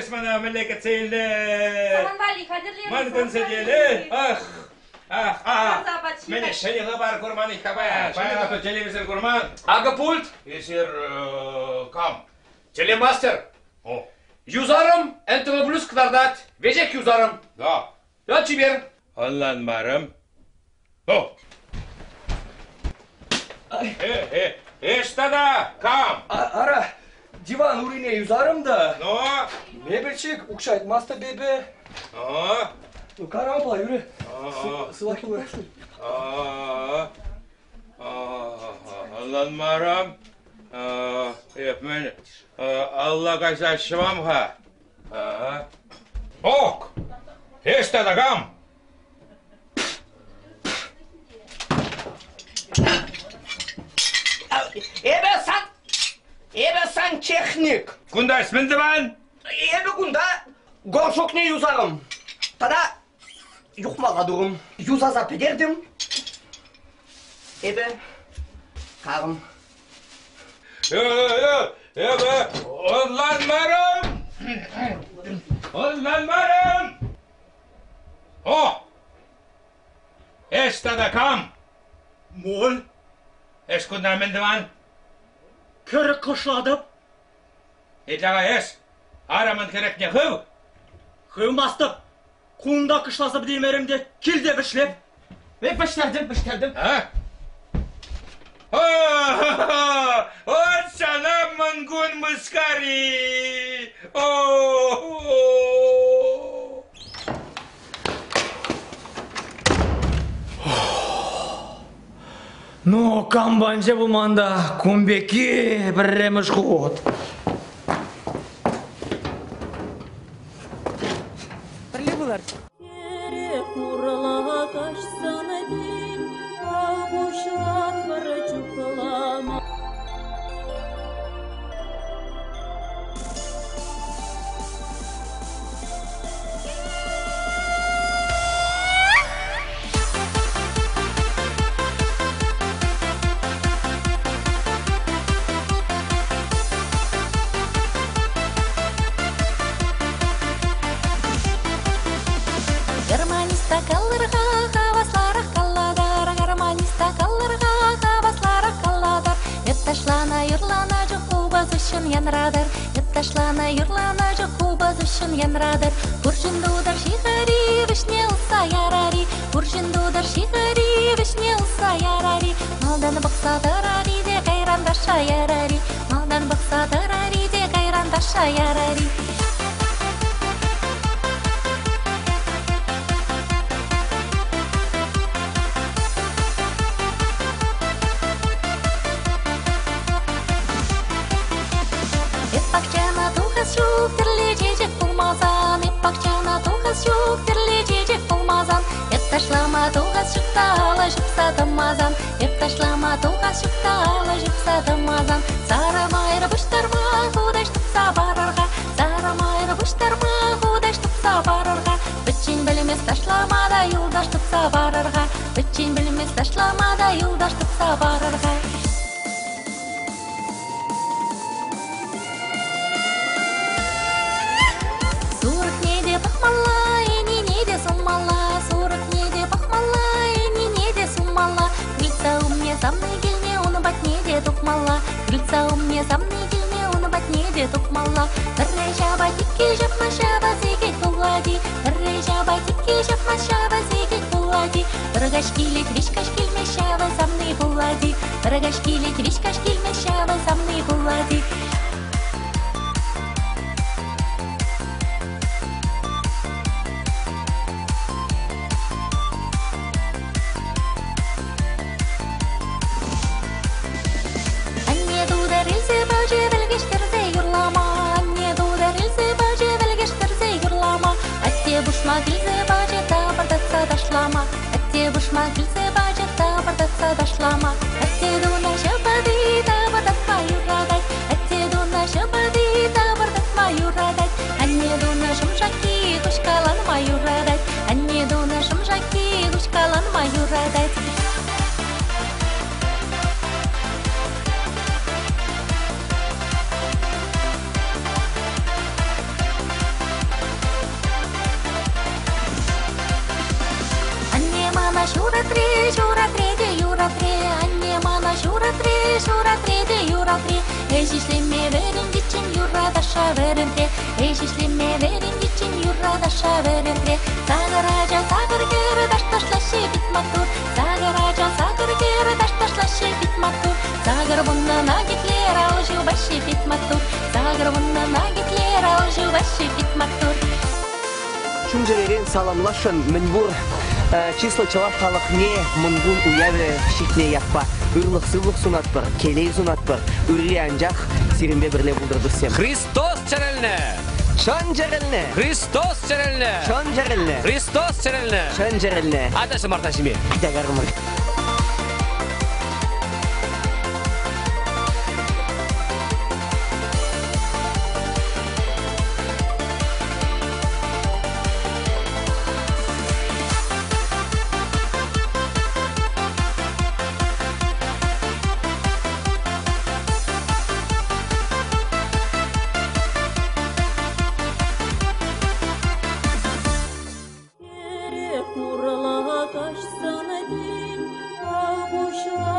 اسمنا ملكة سيلنا Саманвали, Кадырлен. Манкан сидели. Мен шени хабар курман ихабая. Баягы телевизор курман. Ага пульт. Есер кам. Телемастер. О. Юзарым, НТВ плюс квадрат. Вежек юзарым. Да. Я чибер. Аллан барым. О. Эштада кам. Ара, диван урине юзарым да. Но. Мебельчик, укшайт маста бебе. О. Ну, карампа, юре. Сылаки бар. Аллан барым. Мен Алла кайса швамха. Ок. Эштада кам. Эбе сан техник. Кунда исминди бан? Эбе кунда горшокне юзарым. Тада юхмага дурым. Юзаза педердим. Эбе карым. Эбе Аллан барым. Аллан барым. О. Эштада кам. Мол, Эш кунда минди бан? керек қышладып, Эдага эш. Арамын керек не хыв. қымастып, құңда қышласып демерімде, келде бішлеп. Мен біштірдім. Он салам мангун мускари. Ну, камбанча булманда, кумбеки біреміш құғыт. Бірлі бұлар. Керек ұрыла қашсаны дейін, ауғышылат бірі жүкілама. Гармониста калларға, хаваслары қалладар, гармониста калларға, хаваслары қалладар. Етташлана юрлана жүхубаз үшін янрадар, етташлана юрлана жүхубаз үшін янрадар. Күржіндудар шиғари, вишне ұса ярари, күржіндудар шиғари, вишне ұса ярари. Малдан бақса тарари, де қайрандаша ярари, малдан бақса тарари, де қайрандаша ярари. Еппақчана тұғыз жоқ, тірлі жежек болмазан, еппақчана тұғыз жоқ, тірлі жежек болмазан. Етташлама тұғыз жүкті ала жүкса тымазан, етташлама тұғыз жүкті ала жүкса тымазан. Сары майры бұштарма, құдаш тұпса барырға, сары майры бұштарма, құдаш тұпса барырға. Бүтчен білімес ташламада юлдаш тұпса барырға, бүтчен білімес ташламада юлдаш тұпса барырға. Пахмалла, ени неде суммалла, сурык неде пахмалла, ени неде суммалла. Крыльца у меня самны гильне, он бат неде тухмалла. Крыльца у меня самны гильне, он бат неде тухмалла. Бірре жаба тикке жапма шаба зегет булади, бірре жаба тикке жапма шаба зегет булади. Біргаш келет вишкаш келме шаба самны булади, біргаш келет вишкаш келме шаба самны булади. Бушма килсе бажета бардатса ташлама, әтте бушма килсе бажета бардатса ташлама. Әтте дуна шабады да бардатма юрадай, әтте дуна шабады да бардатма юрадай. Әнне дуна шымшаки кушкаланма юрадай, әнне дуна шымшаки кушкаланма юрадай. шуратреде юратре. Эжишлеме верен дичин юрадаша верентре. Эжишлеме верен дичин юрадаша верентре. Сагаража сагыр кері дашташлашы бит матур. Сагаража сагыр кері дашташлашы бит матур. Сагыр бұннан агитлер аужу башы бит матур. Сагыр бұннан агитлер аужу башы бит матур. Шунжерен саламлашын мінбур. Число чылап халық не мұнгун уявы шикне яппа. Үрлық сылық сунатпыр, келей сунатпыр. Үрри анжақ сиринбе бірле бұлдырды сем. Христос çerelne. Шон жерелне. Христос çerelne. Шон жерелне. Христос çerelne. Шон жерелне. Адашым арташыме. Айдагарымыр. Курала кашсана дин, агушла